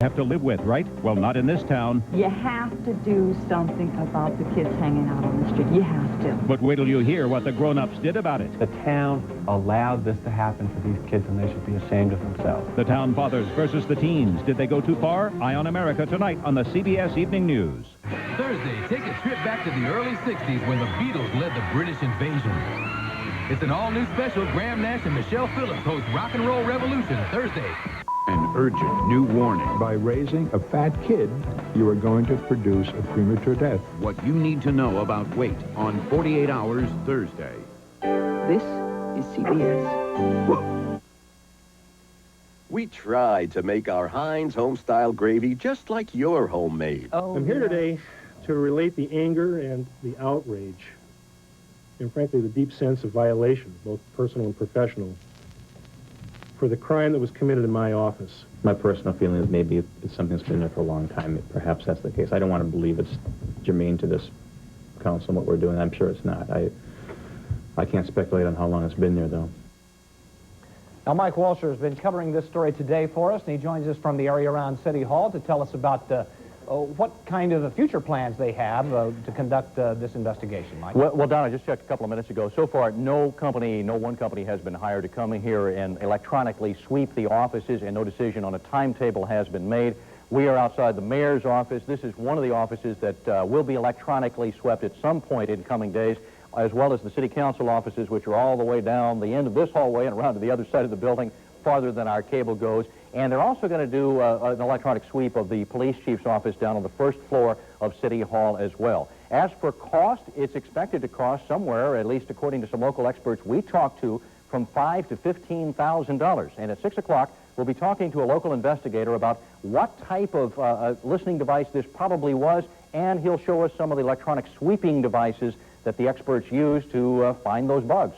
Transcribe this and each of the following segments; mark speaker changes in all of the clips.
Speaker 1: Have to live with, right? Well, not in this town.
Speaker 2: You have to do something about the kids hanging out on the street. You have to.
Speaker 1: But wait till you hear what the grown-ups did about it.
Speaker 3: The town allowed this to happen for these kids, and they should be ashamed of themselves.
Speaker 1: The town fathers versus the teens. Did they go too far? Eye on America tonight on the CBS Evening News.
Speaker 4: Thursday, take a trip back to the early 60s when the Beatles led the British invasion. It's an all-new special. Graham Nash and Michelle Phillips host Rock and Roll Revolution Thursday.
Speaker 5: An urgent new warning.
Speaker 6: By raising a fat kid, you are going to produce a premature death.
Speaker 5: What you need to know about weight on 48 Hours Thursday.
Speaker 2: This is CBS.
Speaker 5: Whoa.
Speaker 7: We tried to make our Heinz home-style gravy just like your homemade.
Speaker 8: I'm here today to relate the anger and the outrage, and frankly the deep sense of violation, both personal and professional, for the crime that was committed in my office.
Speaker 9: My personal feeling is maybe it's something that's been there for a long time. Perhaps that's the case. I don't want to believe it's germane to this council and what we're doing. I'm sure it's not. I can't speculate on how long it's been there, though.
Speaker 10: Now, Mike Walsher has been covering this story today for us, and he joins us from the area around City Hall to tell us about what kind of future plans they have to conduct this investigation, Mike.
Speaker 9: Well, Don, I just checked a couple of minutes ago. So far, no one company has been hired to come in here and electronically sweep the offices, and no decision on a timetable has been made. We are outside the mayor's office. This is one of the offices that will be electronically swept at some point in coming days, as well as the city council offices, which are all the way down the end of this hallway and around to the other side of the building, farther than our cable goes. And they're also going to do an electronic sweep of the police chief's office down on the first floor of City Hall as well. As for cost, it's expected to cost somewhere, at least according to some local experts we talked to, from $5,000 to $15,000. And at 6 o'clock, we'll be talking to a local investigator about what type of listening device this probably was, and he'll show us some of the electronic sweeping devices that the experts use to find those bugs.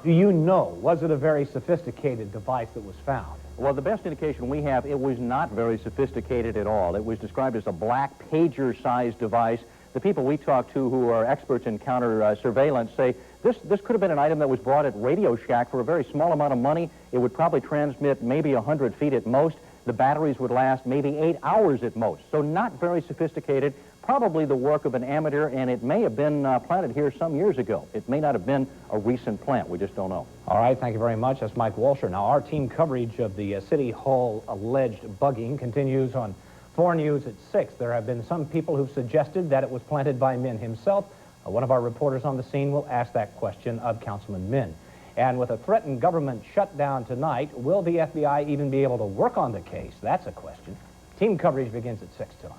Speaker 10: Do you know, was it a very sophisticated device that was found?
Speaker 9: Well, the best indication we have, it was not very sophisticated at all. It was described as a black pager-sized device. The people we talked to who are experts in counter surveillance say this could have been an item that was bought at Radio Shack for a very small amount of money. It would probably transmit maybe 100 feet at most. The batteries would last maybe 8 hours at most. So not very sophisticated, probably the work of an amateur, and it may have been planted here some years ago. It may not have been a recent plant. We just don't know.
Speaker 10: All right, thank you very much. That's Mike Walsher. Now, our team coverage of the City Hall alleged bugging continues on 4 News at 6. There have been some people who've suggested that it was planted by Min himself. One of our reporters on the scene will ask that question of Councilman Min. And with a threatened government shutdown tonight, will the FBI even be able to work on the case? That's a question. Team coverage begins at 6 tonight.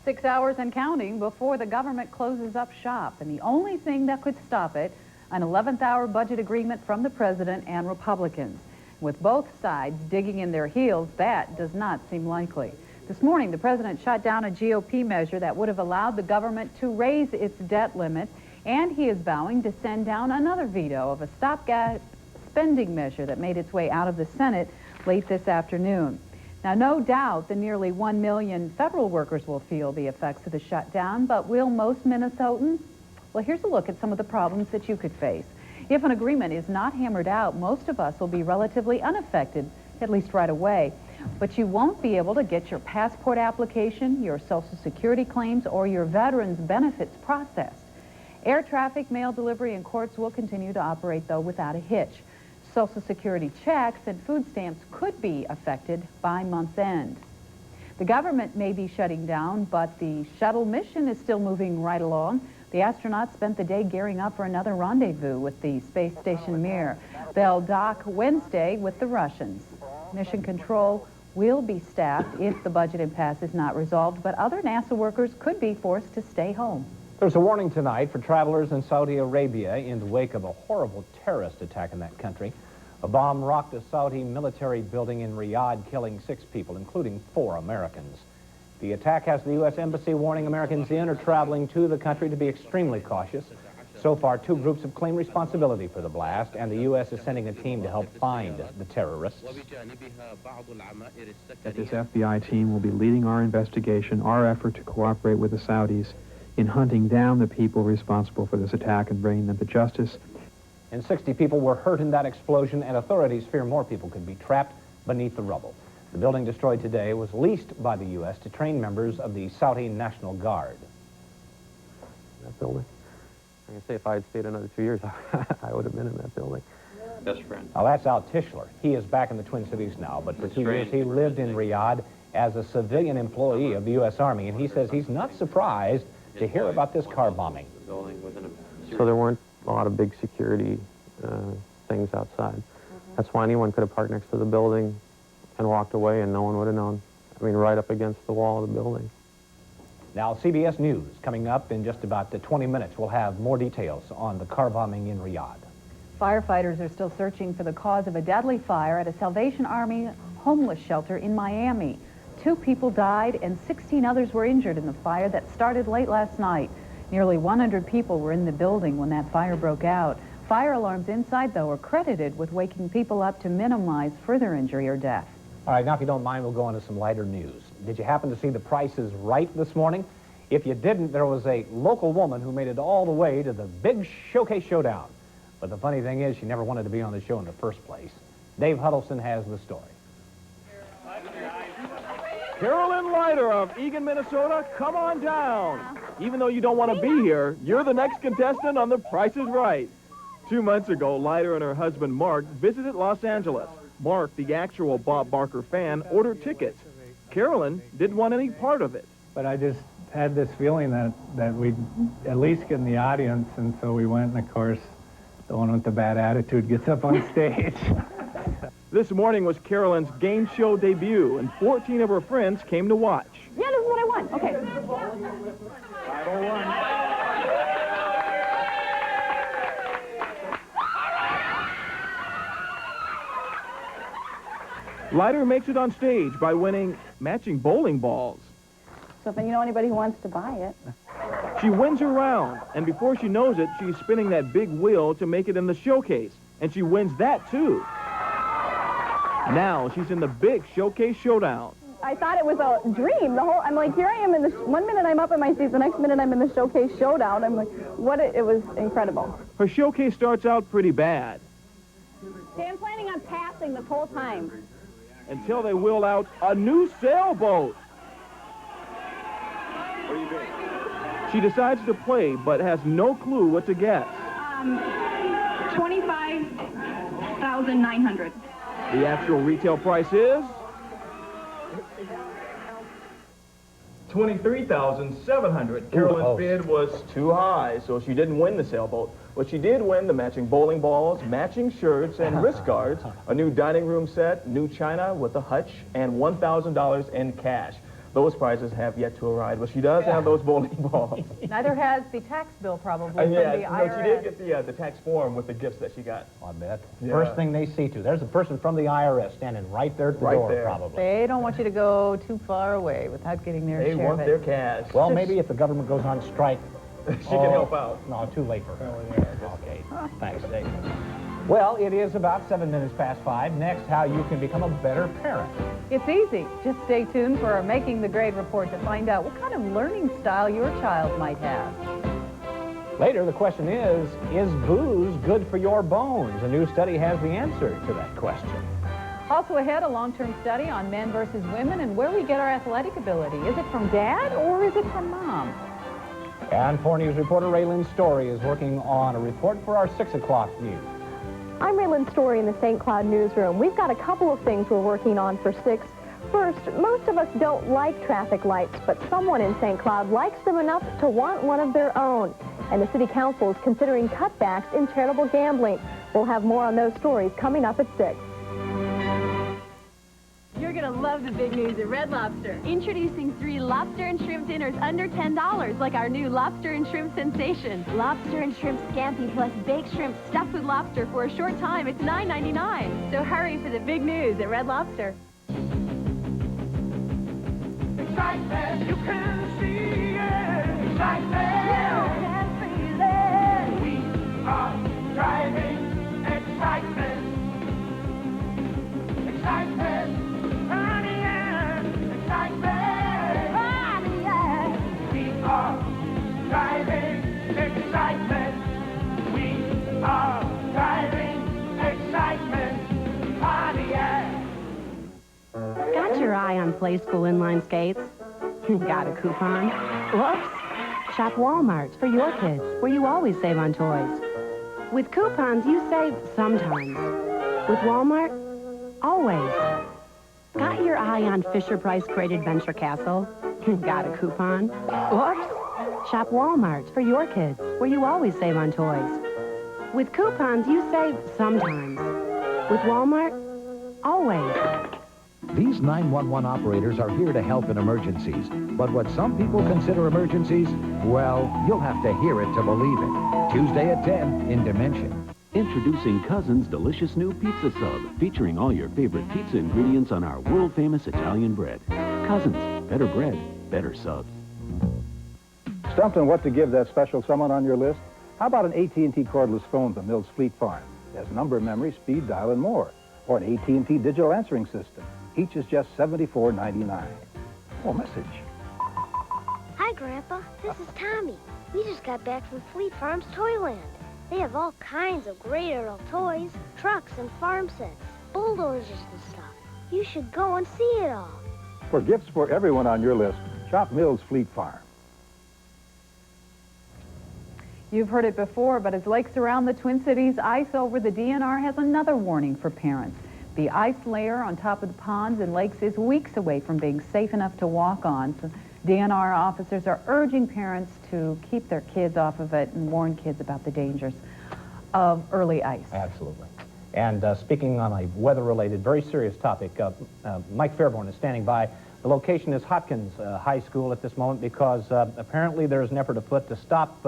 Speaker 11: 6 hours and counting before the government closes up shop. And the only thing that could stop it, an 11th hour budget agreement from the president and Republicans. With both sides digging in their heels, that does not seem likely. This morning, the president shot down a GOP measure that would have allowed the government to raise its debt limit, and he is vowing to send down another veto of a stopgap spending measure that made its way out of the Senate late this afternoon. Now, no doubt the nearly 1 million federal workers will feel the effects of the shutdown, but will most Minnesotans? Well, here's a look at some of the problems that you could face. If an agreement is not hammered out, most of us will be relatively unaffected, at least right away. But you won't be able to get your passport application, your Social Security claims, or your veterans benefits processed. Air traffic, mail delivery, and courts will continue to operate, though, without a hitch. Social Security checks and food stamps could be affected by month's end. The government may be shutting down, but the shuttle mission is still moving right along. The astronauts spent the day gearing up for another rendezvous with the space station Mir. They'll dock Wednesday with the Russians. Mission control will be staffed if the budget impasse is not resolved, but other NASA workers could be forced to stay home.
Speaker 10: There's a warning tonight for travelers in Saudi Arabia in the wake of a horrible terrorist attack in that country. A bomb rocked a Saudi military building in Riyadh, killing 6 people, including 4 Americans. The attack has the U.S. Embassy warning Americans in or traveling to the country to be extremely cautious. So far, 2 groups have claimed responsibility for the blast, and the U.S. is sending a team to help find the terrorists.
Speaker 12: That this FBI team will be leading our investigation, our effort to cooperate with the Saudis in hunting down the people responsible for this attack and bringing them to justice.
Speaker 10: And 60 people were hurt in that explosion, and authorities fear more people could be trapped beneath the rubble. The building destroyed today was leased by the U.S. to train members of the Saudi National Guard.
Speaker 3: That building. I can say if I had stayed another 2 years, I would have been in that building.
Speaker 13: Best friend.
Speaker 10: Now, that's Al Tischler. He is back in the Twin Cities now, but for 2 years he lived in Riyadh as a civilian employee of the U.S. Army, and he says he's not surprised to hear about this car bombing.
Speaker 3: So there weren't a lot of big security things outside. That's why anyone could have parked next to the building and walked away and no one would have known. I mean, right up against the wall of the building.
Speaker 10: Now, CBS News coming up in just about 20 minutes. We'll have more details on the car bombing in Riyadh.
Speaker 11: Firefighters are still searching for the cause of a deadly fire at a Salvation Army homeless shelter in Miami. 2 people died and 16 others were injured in the fire that started late last night. Nearly 100 people were in the building when that fire broke out. Fire alarms inside, though, are credited with waking people up to minimize further injury or death.
Speaker 10: All right, now if you don't mind, we'll go on to some lighter news. Did you happen to see the Price is Right this morning? If you didn't, there was a local woman who made it all the way to the big showcase showdown. But the funny thing is, she never wanted to be on the show in the first place. Dave Huddleston has the story.
Speaker 14: Carolyn Leiter of Eagan, Minnesota, come on down. Even though you don't want to be here, you're the next contestant on The Price is Right. 2 months ago, Leiter and her husband, Mark, visited Los Angeles. Mark, the actual Bob Barker fan, ordered tickets. Carolyn didn't want any part of it.
Speaker 15: But I just had this feeling that we'd at least get in the audience, and so we went, and of course, the one with the bad attitude gets up on stage.
Speaker 14: This morning was Carolyn's game show debut, and 14 of her friends came to watch.
Speaker 16: Yeah, this is what I want. Okay.
Speaker 14: 501. Leiter makes it on stage by winning matching bowling balls.
Speaker 16: So if you know anybody who wants to buy it.
Speaker 14: She wins her round, and before she knows it, she's spinning that big wheel to make it in the showcase, and she wins that too. Now she's in the big showcase showdown.
Speaker 16: I thought it was a dream. I'm like, here I am in the, 1 minute I'm up in my seats, the next minute I'm in the showcase showdown. I'm like, it was incredible.
Speaker 14: Her showcase starts out pretty bad.
Speaker 16: Okay, I'm planning on passing this whole time.
Speaker 14: Until they wheel out a new sailboat. What are you doing? She decides to play, but has no clue what to guess.
Speaker 16: 25,900.
Speaker 14: The actual retail price is $23,700. Carolyn's bid was too high, so she didn't win the sailboat. But she did win the matching bowling balls, matching shirts, and wrist guards, a new dining room set, new china with a hutch, and $1,000 in cash. Those prizes have yet to arrive, but she does have those bowling balls.
Speaker 11: Neither has the tax bill, probably, from the IRS.
Speaker 14: No, she did get the tax form with the gifts that she got.
Speaker 10: I bet.
Speaker 14: Yeah.
Speaker 10: First thing they see, too. There's a person from the IRS standing right there at the door, probably.
Speaker 11: They don't want you to go too far away without getting their share of it.
Speaker 14: They want their cash.
Speaker 10: Well, maybe if the government goes on strike,
Speaker 14: she can help out.
Speaker 10: No, too late for her. Okay, thanks, Dave. Well, it is about 7 minutes past 5. Next, how you can become a better parent.
Speaker 11: It's easy. Just stay tuned for our Making the Grade report to find out what kind of learning style your child might have.
Speaker 10: Later, the question is booze good for your bones? A new study has the answer to that question.
Speaker 11: Also ahead, a long-term study on men versus women and where we get our athletic ability. Is it from dad or is it from mom?
Speaker 10: And 4 News reporter Raylyn Story is working on a report for our 6 o'clock news.
Speaker 17: I'm Raylyn Story in the St. Cloud newsroom. We've got a couple of things we're working on for 6. First, most of us don't like traffic lights, but someone in St. Cloud likes them enough to want one of their own. And the City Council is considering cutbacks in charitable gambling. We'll have more on those stories coming up at 6.
Speaker 18: You're going to love the big news at Red Lobster. Introducing 3 lobster and shrimp dinners under $10, like our new lobster and shrimp sensation. Lobster and shrimp scampi plus baked shrimp stuffed with lobster for a short time. It's $9.99. So hurry for the big news at Red Lobster.
Speaker 19: Excitement, you can see it. Excitement, you can feel it. We are driving excitement. Excitement. Driving excitement. We are driving excitement. Pontiac.
Speaker 13: eye on Play School inline skates? Got a coupon? Whoops! Shop Walmart for your kids, where you always save on toys. With coupons, you save sometimes. With Walmart, always. Got your eye on Fisher-Price Great Adventure Castle? Got a coupon? Whoops! Shop Walmart for your kids, where you always save on toys. With coupons, you save sometimes. With Walmart, always.
Speaker 5: These 911 operators are here to help in emergencies. But what some people consider emergencies, well, you'll have to hear it to believe it. Tuesday at 10 in Dimension.
Speaker 20: Introducing Cousin's delicious new pizza sub, featuring all your favorite pizza ingredients on our world-famous Italian bread. Cousin's, better bread, better subs.
Speaker 21: Stumped on what to give that special someone on your list? How about an AT&T cordless phone from Mills Fleet Farm? It has number memory, speed dial, and more. Or an AT&T digital answering system. Each is just $74.99. Oh, message.
Speaker 22: Hi, Grandpa. This is Tommy. We just got back from Fleet Farm's Toyland. They have all kinds of great adult toys, trucks, and farm sets, bulldozers and stuff. You should go and see it all.
Speaker 21: For gifts for everyone on your list, shop Mills Fleet Farm.
Speaker 11: You've heard it before, but as lakes around the Twin Cities ice over, the DNR has another warning for parents. The ice layer on top of the ponds and lakes is weeks away from being safe enough to walk on. So DNR officers are urging parents to keep their kids off of it and warn kids about the dangers of early ice.
Speaker 10: Absolutely. And speaking on a weather-related, very serious topic, Mike Fairborn is standing by. The location is Hopkins High School at this moment because apparently there's an effort afoot to stop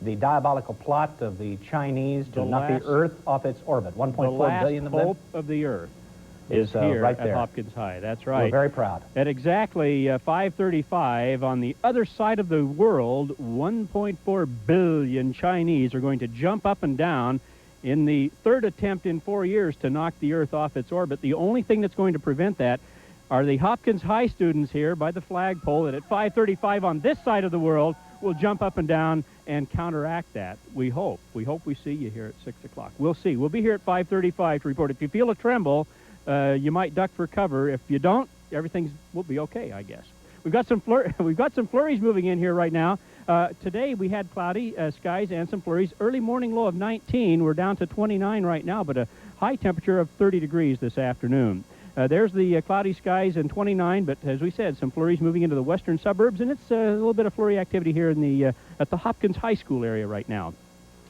Speaker 10: the diabolical plot of the Chinese to knock the Earth off its orbit. 1.4 billion of them.
Speaker 23: The last hope of the Earth is here
Speaker 10: right
Speaker 23: at
Speaker 10: there.
Speaker 23: Hopkins High. That's right.
Speaker 10: We're very proud.
Speaker 23: At exactly 5:35 on the other side of the world, 1.4 billion Chinese are going to jump up and down in the third attempt in 4 years to knock the Earth off its orbit. The only thing that's going to prevent that are the Hopkins High students here by the flagpole that at 5:35 on this side of the world will jump up and down and counteract that. We hope. We hope we see you here at 6 o'clock. We'll see. We'll be here at 5:35 to report. If you feel a tremble, you might duck for cover. If you don't, everything will be okay, I guess. We've got some flurries moving in here right now. Today we had cloudy skies and some flurries. Early morning low of 19. We're down to 29 right now, but a high temperature of 30 degrees this afternoon. There's the cloudy skies and 29, but as we said, some flurries moving into the western suburbs, and it's a little bit of flurry activity here in the at the Hopkins High School area right now.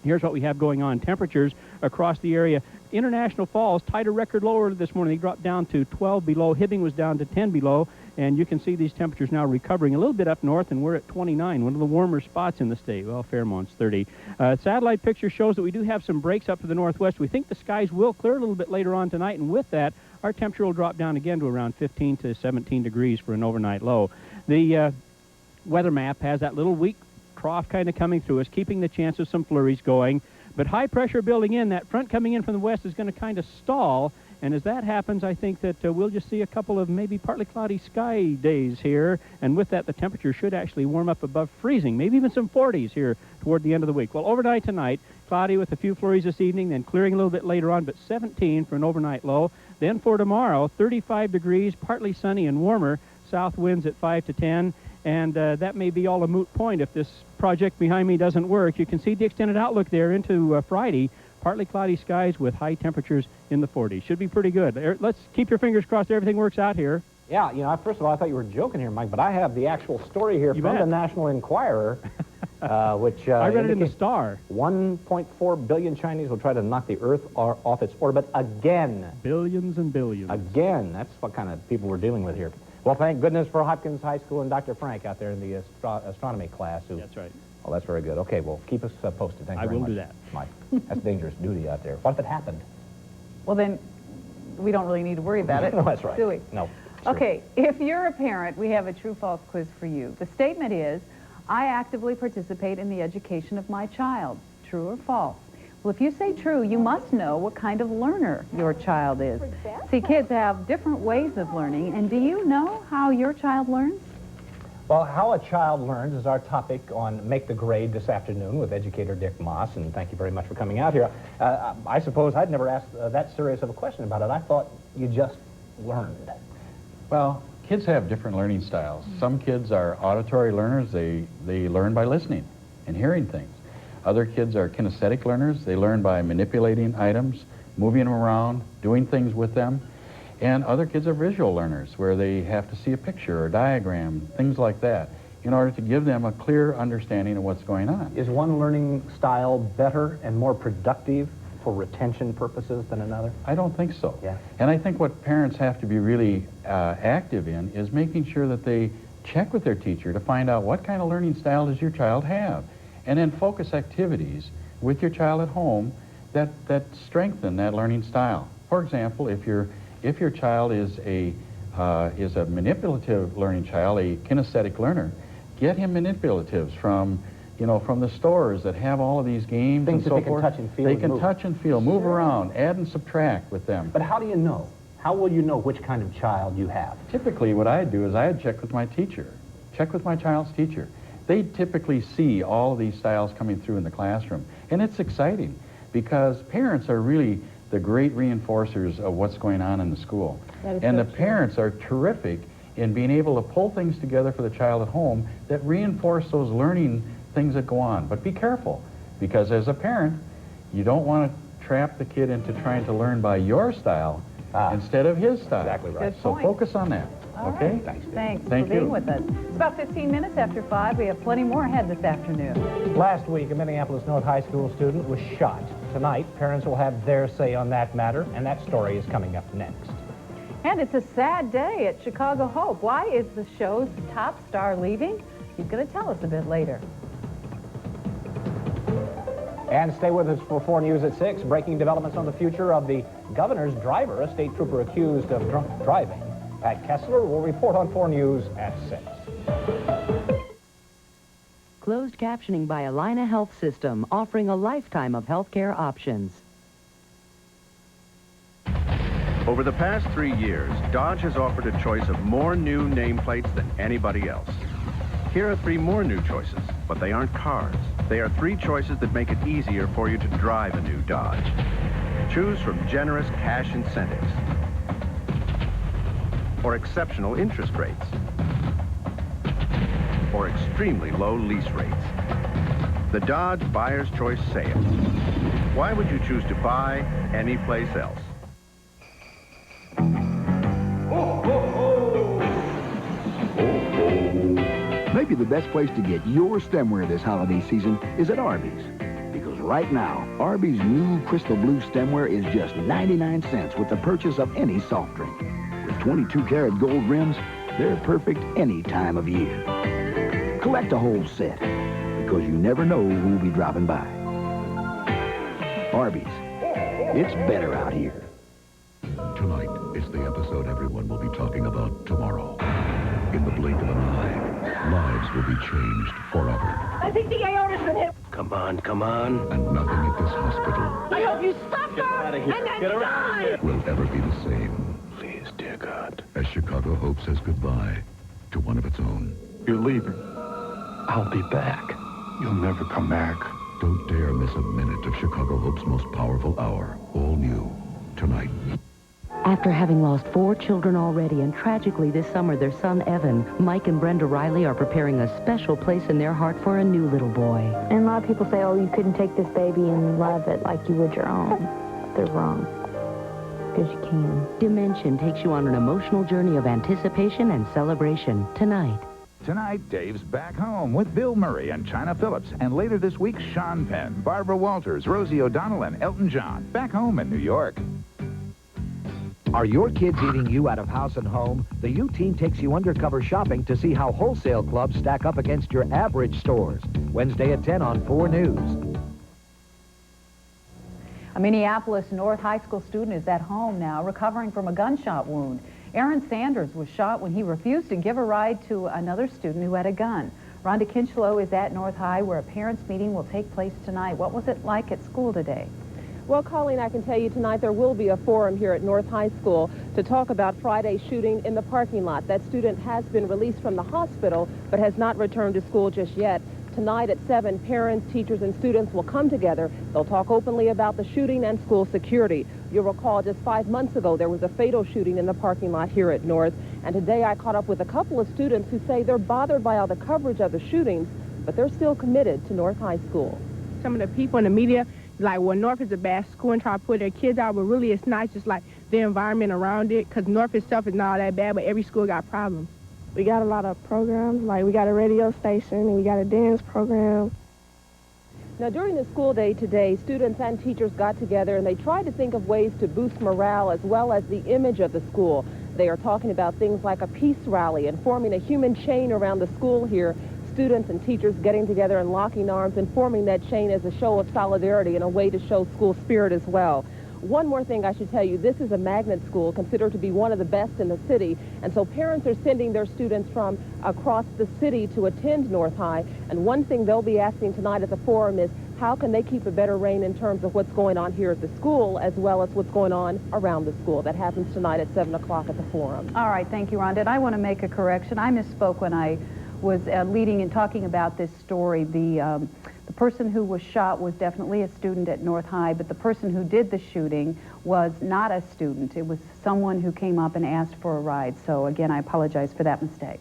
Speaker 23: Here's what we have going on. Temperatures across the area. International Falls tied a record lower this morning. They dropped down to 12 below. Hibbing was down to 10 below, and you can see these temperatures now recovering a little bit up north, and we're at 29, one of the warmer spots in the state. Well, Fairmont's 30. Satellite picture shows that we do have some breaks up to the northwest. We think the skies will clear a little bit later on tonight, and with that, our temperature will drop down again to around 15 to 17 degrees for an overnight low. The weather map has that little weak trough kind of coming through us, keeping the chance of some flurries going. But high pressure building in, that front coming in from the west is going to kind of stall. And as that happens, I think that we'll just see a couple of maybe partly cloudy sky days here. And with that, the temperature should actually warm up above freezing, maybe even some 40s here toward the end of the week. Well, overnight tonight, cloudy with a few flurries this evening, then clearing a little bit later on, but 17 for an overnight low. Then for tomorrow, 35 degrees, partly sunny and warmer, south winds at 5 to 10. And that may be all a moot point if this project behind me doesn't work. You can see the extended outlook there into Friday. Partly cloudy skies with high temperatures in the 40s. Should be pretty good. Let's keep your fingers crossed everything works out here.
Speaker 10: Yeah, you know, first of all, I thought you were joking here, Mike, but I have the actual story here from the National Enquirer, which
Speaker 23: I read it in the Star.
Speaker 10: 1.4 billion Chinese will try to knock the Earth off its orbit again.
Speaker 23: Billions and billions.
Speaker 10: Again. That's what kind of people we're dealing with here. Well, thank goodness for Hopkins High School and Dr. Frank out there in the astronomy class.
Speaker 23: That's right.
Speaker 10: Oh, that's very good. Okay, well, keep us posted. Thank you very much.
Speaker 23: I will do that.
Speaker 10: Mike, that's dangerous duty out there. What if it happened?
Speaker 11: Well, then we don't really need to worry about it.
Speaker 10: No, that's right.
Speaker 11: Do we?
Speaker 10: No.
Speaker 11: Okay, if you're a parent, we have a true-false quiz for you. The statement is, I actively participate in the education of my child. True or false? Well, if you say true, you must know what kind of learner your child is. See, kids have different ways of learning, and do you know how your child learns?
Speaker 10: Well, how a child learns is our topic on Make the Grade this afternoon with educator Dick Moss, and thank you very much for coming out here. I suppose I'd never asked that serious of a question about it. I thought you just learned.
Speaker 24: Well,
Speaker 1: kids have different learning styles. Some kids are auditory learners. They learn by listening and hearing things. Other kids are kinesthetic learners. They learn by manipulating items, moving them around, doing things with them. And other kids are visual learners, where they have to see a picture or a diagram, things like that, in order to give them a clear understanding of what's going on.
Speaker 10: Is one learning style better and more productive for retention purposes than another?
Speaker 1: I don't think so.
Speaker 10: Yeah.
Speaker 1: And I think what parents have to be really active in is making sure that they check with their teacher to find out what kind of learning style does your child have, and then focus activities with your child at home that strengthen that learning style. For example, if your child is a manipulative learning child, a kinesthetic learner, get him manipulatives from the stores that have all of these games
Speaker 10: Things
Speaker 1: and
Speaker 10: that
Speaker 1: so
Speaker 10: they can
Speaker 1: forth.
Speaker 10: touch and feel
Speaker 1: They
Speaker 10: and
Speaker 1: can
Speaker 10: move.
Speaker 1: touch and feel, move around, add and subtract with them.
Speaker 10: But how do you know? How will you know which kind of child you have?
Speaker 1: Typically, what I'd do is I'd check with my teacher, check with my child's teacher. They typically see all of these styles coming through in the classroom, and it's exciting because parents are really the great reinforcers of what's going on in the school. And the parents are terrific in being able to pull things together for the child at home that reinforce those learning things that go on. But be careful, because as a parent, you don't want to trap the kid into trying to learn by your style instead of his style.
Speaker 10: Exactly right.
Speaker 11: Good
Speaker 1: So
Speaker 11: point.
Speaker 1: focus on that.
Speaker 11: All
Speaker 1: Okay?
Speaker 11: right. Thanks
Speaker 1: Thank
Speaker 11: for being
Speaker 1: you.
Speaker 11: with us. It's about 15 minutes after 5. We have plenty more ahead this afternoon.
Speaker 10: Last week, a Minneapolis North High School student was shot. Tonight, parents will have their say on that matter, and that story is coming up next.
Speaker 11: And it's a sad day at Chicago Hope. Why is the show's top star leaving? He's going to tell us a bit later.
Speaker 10: And stay with us for 4 News at 6. Breaking developments on the future of the governor's driver, a state trooper accused of drunk driving. Pat Kessler will report on 4 News at 6.
Speaker 4: Closed captioning by Allina Health System, offering a lifetime of healthcare options.
Speaker 6: Over the past 3 years, Dodge has offered a choice of more new nameplates than anybody else. Here are 3 more new choices, but they aren't cars. They are 3 choices that make it easier for you to drive a new Dodge. Choose from generous cash incentives or exceptional interest rates or extremely low lease rates. The Dodge Buyer's Choice Sale. Why would you choose to buy anyplace else?
Speaker 24: Maybe the best place to get your stemware this holiday season is at Arby's. Because right now, Arby's new Crystal Blue stemware is just 99 cents with the purchase of any soft drink. With 22-karat gold rims, they're perfect any time of year. Collect a whole set, because you never know who'll be dropping by. Arby's. It's better out here.
Speaker 25: Tonight is the episode everyone will be talking about tomorrow. In the blink of an eye, lives will be changed forever.
Speaker 19: I think the aorta's been hit.
Speaker 25: Come on, come on. And nothing at this hospital
Speaker 19: I hope you stop her and then die.
Speaker 25: will ever be the same. Please, dear God. As Chicago Hope says goodbye to one of its own. You're leaving. I'll be back. You'll never come back. Don't dare miss a minute of Chicago Hope's most powerful hour. All new tonight.
Speaker 4: After having lost 4 children already, and tragically this summer their son Evan, Mike and Brenda Riley are preparing a special place in their heart for a new little boy.
Speaker 17: And a lot of people say, oh, you couldn't take this baby and love it like you would your own. They're wrong. Because you can.
Speaker 4: Dimension takes you on an emotional journey of anticipation and celebration tonight.
Speaker 26: Tonight, Dave's back home with Bill Murray and China Phillips. And later this week, Sean Penn, Barbara Walters, Rosie O'Donnell, and Elton John. Back home in New York.
Speaker 5: Are your kids eating you out of house and home? The U Team takes you undercover shopping to see how wholesale clubs stack up against your average stores. Wednesday at 10 on 4 News.
Speaker 11: A Minneapolis North High School student is at home now, recovering from a gunshot wound. Aaron Sanders was shot when he refused to give a ride to another student who had a gun. Rhonda Kinchlow is at North High, where a parents' meeting will take place tonight. What was it like at school today?
Speaker 27: Well, Colleen, I can tell you tonight there will be a forum here at North High School to talk about Friday's shooting in the parking lot. That student has been released from the hospital but has not returned to school just yet. Tonight at 7, parents, teachers, and students will come together. They'll talk openly about the shooting and school security. You'll recall just 5 months ago there was a fatal shooting in the parking lot here at North. And today I caught up with a couple of students who say they're bothered by all the coverage of the shootings, but they're still committed to North High School.
Speaker 2: Some of the people in the media, like, well, North is a bad school and try to put their kids out, but really it's not, just like the environment around it, because North itself is not all that bad, but every school got problems.
Speaker 3: We got a lot of programs, like we got a radio station and we got a dance program.
Speaker 27: Now, during the school day today, students and teachers got together and they tried to think of ways to boost morale as well as the image of the school. They are talking about things like a peace rally and forming a human chain around the school here. Students and teachers getting together and locking arms and forming that chain as a show of solidarity and a way to show school spirit as well. One more thing I should tell you, this is a magnet school considered to be one of the best in the city, and so parents are sending their students from across the city to attend North High, and one thing they'll be asking tonight at the forum is how can they keep a better rein in terms of what's going on here at the school as well as what's going on around the school. That happens tonight at 7 o'clock at the forum.
Speaker 11: All right, thank you, Rhonda. And I want to make a correction. I misspoke when I was leading and talking about this story. The person who was shot was definitely a student at North High, but the person who did the shooting was not a student. It was someone who came up and asked for a ride. So again, I apologize for that mistake.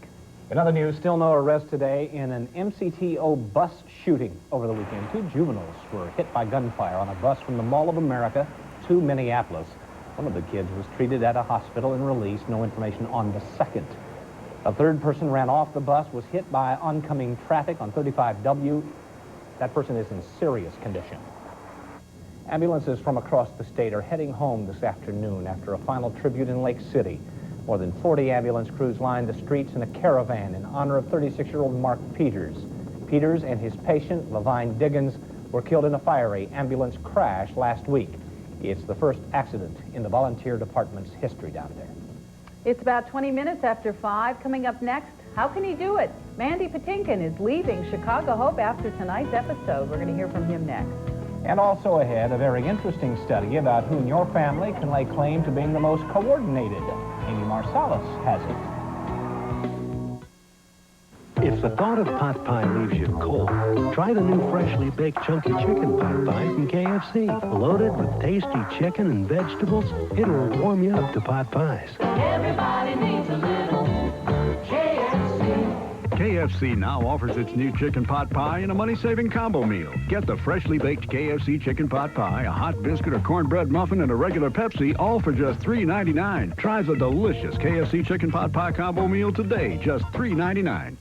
Speaker 10: In other news, still no arrest today in an MCTO bus shooting over the weekend. 2 juveniles were hit by gunfire on a bus from the Mall of America to Minneapolis. One of the kids was treated at a hospital and released. No information on the second. A third person ran off the bus, was hit by oncoming traffic on 35W. That person is in serious condition. Ambulances from across the state are heading home this afternoon after a final tribute in Lake City. More than 40 ambulance crews lined the streets in a caravan in honor of 36-year-old Mark Peters. Peters and his patient, Levine Diggins, were killed in a fiery ambulance crash last week. It's the first accident in the volunteer department's history down there.
Speaker 11: It's about 20 minutes after 5. Coming up next, how can he do it? Mandy Patinkin is leaving Chicago Hope after tonight's episode. We're going to hear from him next.
Speaker 10: And also ahead, a very interesting study about who in your family can lay claim to being the most coordinated. Amy Marsalis has it.
Speaker 7: If the thought of pot pie leaves you cold, try the new freshly baked chunky chicken pot pie from KFC. Loaded with tasty chicken and vegetables, it'll warm you up to pot pies.
Speaker 19: Everybody needs a little KFC.
Speaker 8: KFC now offers its new chicken pot pie in a money-saving combo meal. Get the freshly baked KFC chicken pot pie, a hot biscuit or cornbread muffin, and a regular Pepsi, all for just $3.99. Try the delicious KFC chicken pot pie combo meal today, just $3.99.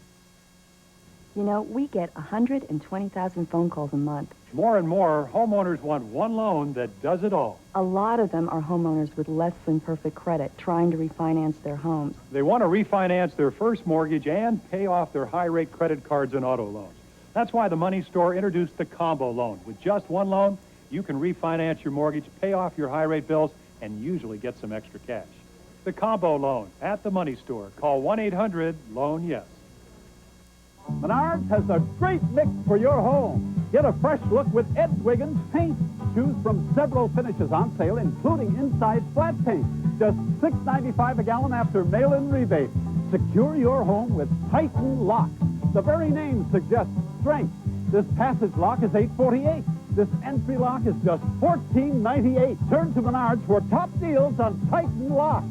Speaker 9: You know, we get 120,000 phone calls a month.
Speaker 12: More and more, homeowners want one loan that does it all.
Speaker 9: A lot of them are homeowners with less than perfect credit trying to refinance their homes.
Speaker 12: They want to refinance their first mortgage and pay off their high-rate credit cards and auto loans. That's why the Money Store introduced the combo loan. With just one loan, you can refinance your mortgage, pay off your high-rate bills, and usually get some extra cash. The combo loan at the Money Store. Call 1-800-LOAN-YES.
Speaker 15: Menards has a great mix for your home. Get a fresh look with Ed Wiggins paint. Choose from several finishes on sale, including inside flat paint. Just $6.95 a gallon after mail-in rebate. Secure your home with Titan locks. The very name suggests strength. This passage lock is $8.48. This entry lock is just $14.98. Turn to Menards for top deals on Titan locks.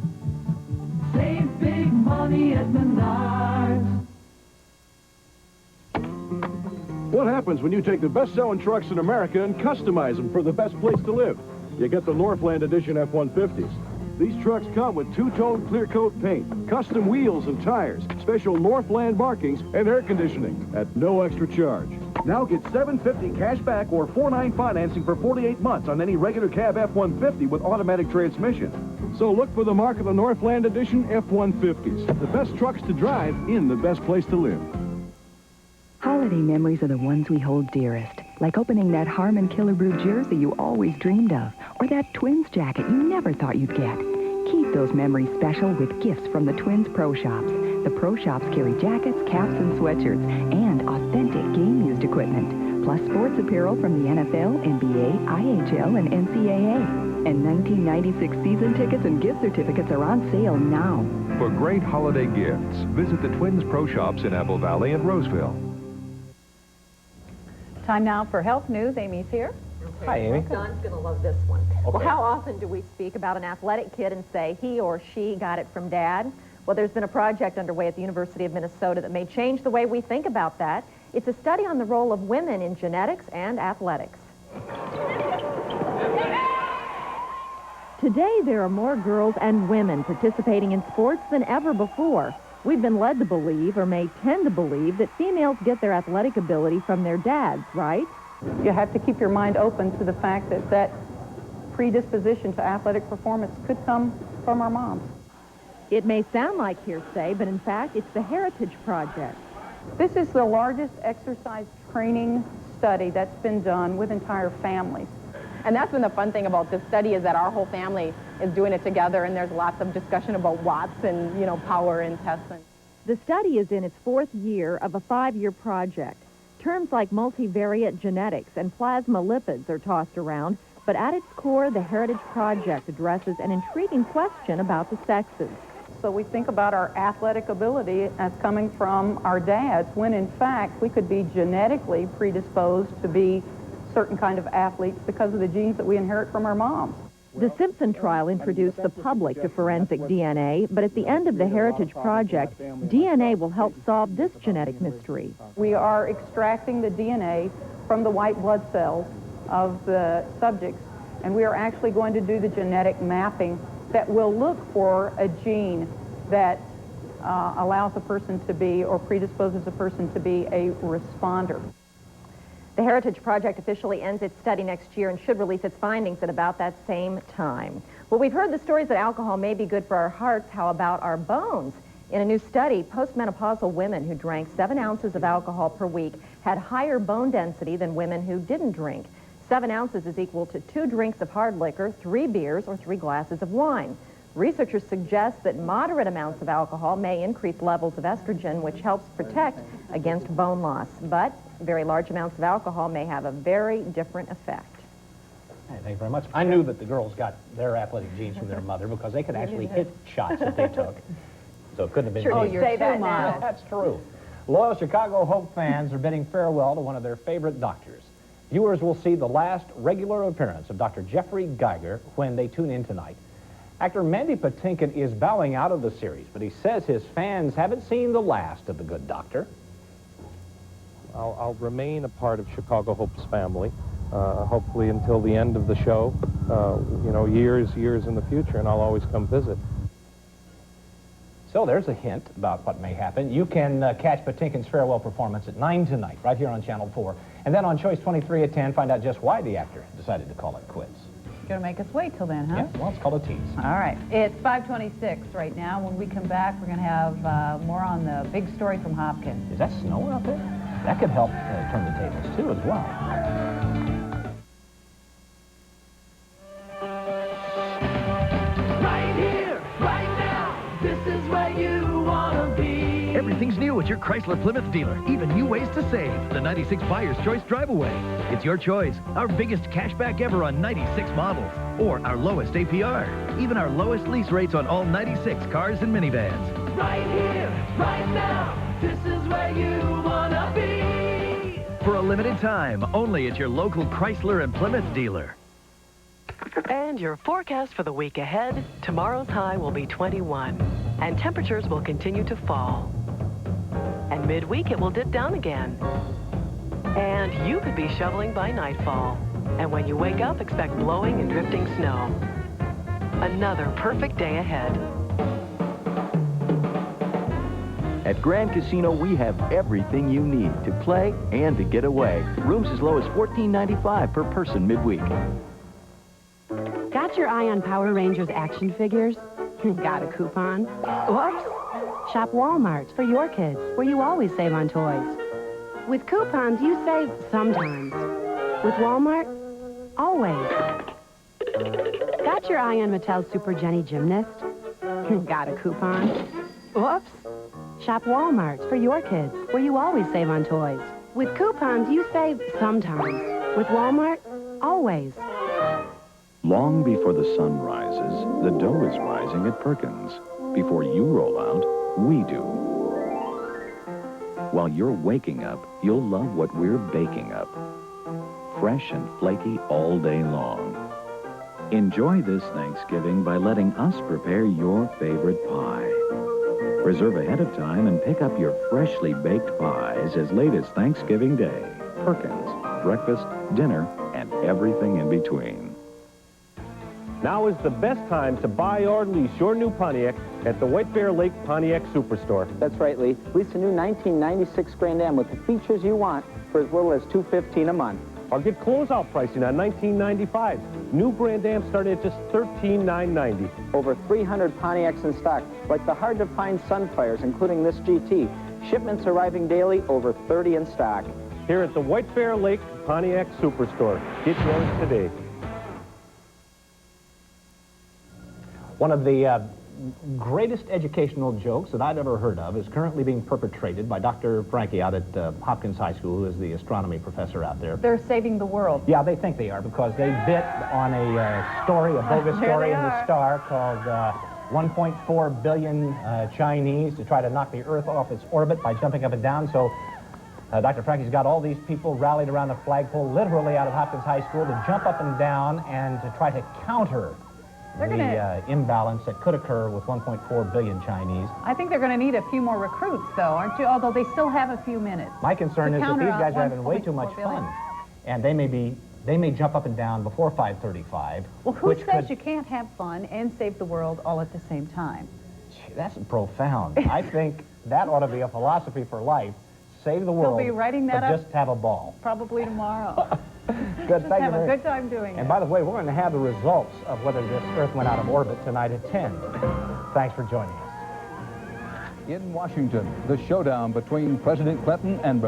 Speaker 19: Save big money at Menards.
Speaker 28: What happens when you take the best-selling trucks in America and customize them for the best place to live? You get the Northland Edition F-150s. These trucks come with two-tone clear coat paint, custom wheels and tires, special Northland markings, and air conditioning at no extra charge. Now get $750 cash back or $4.9 financing for 48 months on any regular cab F-150 with automatic transmission. So look for the mark of the Northland Edition F-150s. The best trucks to drive in the best place to live.
Speaker 4: Holiday memories are the ones we hold dearest, like opening that Harmon Killebrew jersey you always dreamed of, or that Twins jacket you never thought you'd get. Keep those memories special with gifts from the Twins Pro Shops. The Pro Shops carry jackets, caps, and sweatshirts, and authentic game-used equipment, plus sports apparel from the NFL, NBA, IHL, and NCAA. And 1996 season tickets and gift certificates are on sale now.
Speaker 29: For great holiday gifts, visit the Twins Pro Shops in Apple Valley and Roseville.
Speaker 11: Time now for health news. Amy's here.
Speaker 10: Hi, Amy.
Speaker 17: Don's going to love this one.
Speaker 10: Okay.
Speaker 17: Well, how often do we speak about an athletic kid and say he or she got it from dad? Well, there's been a project underway at the University of Minnesota that may change the way we think about that. It's a study on the role of women in genetics and athletics. Today, there are more girls and women participating in sports than ever before. We've been led to believe, or may tend to believe, that females get their athletic ability from their dads, right?
Speaker 9: You have to keep your mind open to the fact that that predisposition to athletic performance could come from our moms.
Speaker 17: It may sound like hearsay, but in fact, it's the Heritage Project.
Speaker 9: This is the largest exercise training study that's been done with entire families.
Speaker 27: And that's been the fun thing about this study is that our whole family is doing it together, and there's lots of discussion about watts and, power and tests.
Speaker 17: The study is in its 4th year of a 5-year project. Terms like multivariate genetics and plasma lipids are tossed around, but at its core, the Heritage Project addresses an intriguing question about the sexes.
Speaker 9: So we think about our athletic ability as coming from our dads, when in fact we could be genetically predisposed to be certain kind of athletes because of the genes that we inherit from our moms.
Speaker 17: The Simpson trial introduced the public to forensic DNA, but at the end of the Heritage Project, DNA will help solve this genetic mystery.
Speaker 9: We are extracting the DNA from the white blood cells of the subjects, and we are actually going to do the genetic mapping that will look for a gene that allows a person to be, or predisposes a person to be, a responder.
Speaker 17: The Heritage Project officially ends its study next year and should release its findings at about that same time. Well, we've heard the stories that alcohol may be good for our hearts. How about our bones? In a new study, postmenopausal women who drank 7 ounces of alcohol per week had higher bone density than women who didn't drink. 7 ounces is equal to 2 drinks of hard liquor, 3 beers, or 3 glasses of wine. Researchers suggest that moderate amounts of alcohol may increase levels of estrogen, which helps protect against bone loss. But very large amounts of alcohol may have a very different effect.
Speaker 10: Hey, thank you very much. I knew that the girls got their athletic genes from their mother because they could actually hit shots that they took. So it couldn't have been
Speaker 17: Sure,
Speaker 10: me.
Speaker 17: you say that now.
Speaker 10: That's true. Loyal Chicago Hope fans are bidding farewell to one of their favorite doctors. Viewers will see the last regular appearance of Dr. Jeffrey Geiger when they tune in tonight. Actor Mandy Patinkin is bowing out of the series, but he says his fans haven't seen the last of the good doctor.
Speaker 13: I'll remain a part of Chicago Hope's family, hopefully until the end of the show, years in the future, and I'll always come visit.
Speaker 10: So there's a hint about what may happen. You can catch Patinkin's farewell performance at 9 tonight, right here on Channel 4. And then on Choice 23 at 10, find out just why the actor decided to call it quits.
Speaker 11: You're going to make us wait till then, huh?
Speaker 10: Yeah, well, it's called a tease.
Speaker 11: All right. It's 5:26 right now. When we come back, we're going to have more on the big story from Hopkins.
Speaker 10: Is that snow out there? That could help turn the tables, too, as well.
Speaker 19: Right here, right now, this is where you want to be.
Speaker 14: Everything's new at your Chrysler Plymouth dealer. Even new ways to save. The 96 Buyer's Choice Drive Away. It's your choice. Our biggest cashback ever on 96 models. Or our lowest APR. Even our lowest lease rates on all 96 cars and minivans.
Speaker 19: Right here, right now, this is where you want to be.
Speaker 14: For a limited time, only at your local Chrysler and Plymouth dealer.
Speaker 16: And your forecast for the week ahead, tomorrow's high will be 21, and temperatures will continue to fall. And midweek, it will dip down again. And you could be shoveling by nightfall. And when you wake up, expect blowing and drifting snow. Another perfect day ahead.
Speaker 18: At Grand Casino, we have everything you need to play and to get away. Rooms as low as $14.95 per person midweek.
Speaker 20: Got your eye on Power Rangers action figures? Got a coupon? Whoops! Shop Walmart for your kids, where you always save on toys. With coupons, you save sometimes. With Walmart, always. Got your eye on Mattel's Super Jenny Gymnast? Got a coupon? Whoops! Shop Walmart for your kids, where you always save on toys. With coupons, you save sometimes. With Walmart, always.
Speaker 21: Long before the sun rises, the dough is rising at Perkins. Before you roll out, we do. While you're waking up, you'll love what we're baking up. Fresh and flaky all day long. Enjoy this Thanksgiving by letting us prepare your favorite pie. Reserve ahead of time and pick up your freshly baked pies as late as Thanksgiving Day. Perkins, breakfast, dinner, and everything in between.
Speaker 13: Now is the best time to buy or lease your new Pontiac at the White Bear Lake Pontiac Superstore.
Speaker 1: That's right, Lee. Lease a new 1996 Grand Am with the features you want for as little as $215 a month.
Speaker 13: Or get closeout pricing on 1995s. New Grand Am starting at just $13,990.
Speaker 1: Over 300 Pontiacs in stock, like the hard-to-find Sunfires, including this GT. Shipments arriving daily, over 30 in stock.
Speaker 13: Here at the White Bear Lake Pontiac Superstore. Get yours today.
Speaker 10: One of the greatest educational jokes that I've ever heard of is currently being perpetrated by Dr. Frankie out at Hopkins High School, who is the astronomy professor out there.
Speaker 11: They're saving the world.
Speaker 10: Yeah, they think they are because they bit on a story, a bogus story in the Star called 1.4 billion Chinese to try to knock the Earth off its orbit by jumping up and down. So Dr. Frankie's got all these people rallied around the flagpole, literally out of Hopkins High School, to jump up and down and to try to counter the imbalance that could occur with 1.4 billion Chinese.
Speaker 11: I think they're going to need a few more recruits, though, aren't you? Although they still have a few minutes.
Speaker 10: My concern is that these guys are having way too much fun, and they may jump up and down before 5:35.
Speaker 11: Well, who says you can't have fun and save the world all at the same time?
Speaker 10: Gee, that's profound. I think that ought to be a philosophy for life. Save the world,
Speaker 11: They'll be writing that
Speaker 10: but
Speaker 11: up
Speaker 10: just have a ball.
Speaker 11: Probably tomorrow.
Speaker 10: Good, thank you
Speaker 11: have a good time doing it.
Speaker 10: And by the way, we're going to have the results of whether this Earth went out of orbit tonight at 10. Thanks for joining us.
Speaker 5: In Washington, the showdown between President Clinton and